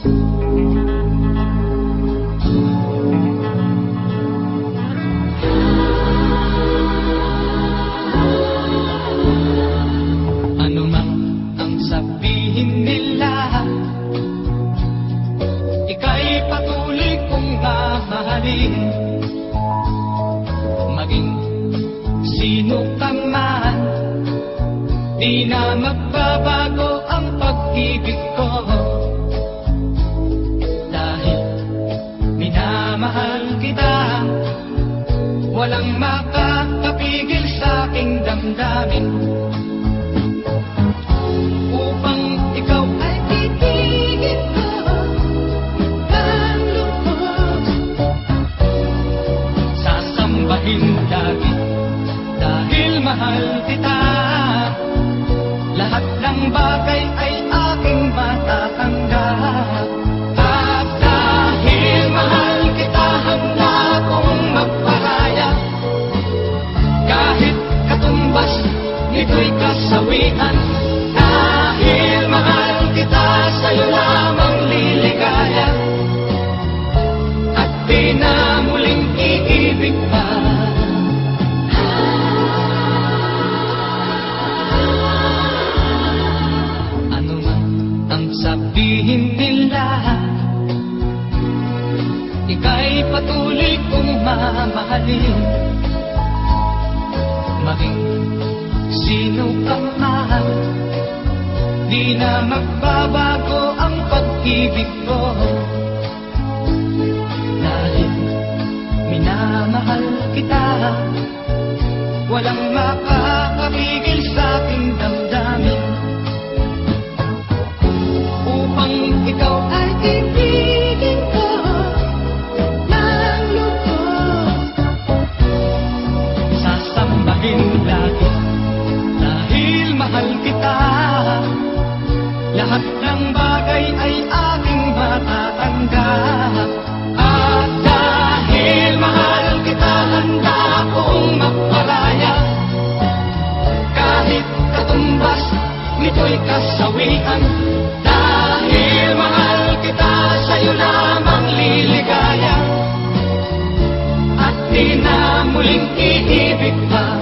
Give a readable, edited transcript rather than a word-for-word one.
Ano man ang sabihin nila, ika'y patuloy kong mamahalin. Maging sino ka man, di na magbabago ang pag-ibig ko. Dahil minamahal kita, walang makakapigil sa aking damdamin. Upang ikaw ay titigin ko ng lubos, sasambahin lagi dahil mahal kita. Lahat ng bagay ay aking matatanggap. At dahil mahal kita, handa akong magpahayag. Kahit katumbas nito'y kasawian. Dahil mahal kita, sa'yo lamang liligaya. At di na muling iibig pa. Ano man ang sabihin nila, ika'y patuloy kong mamahalin. Maging sino ka man, di na magbabago ang pag-ibig ko. Dahil minamahal kita, walang makakapigil sa aking damdamin. Upang ikaw ay ibigin ko ng lubos, sasambahin lagi dahil mahal kita. Lahat ng bagay ay aking matatanggap. At dahil mahal kita, handa akong magpalaya. Kahit katumbas nito'y kasawian. Dahil mahal kita, sa'yo lamang liligaya. At di na muling iibig pa.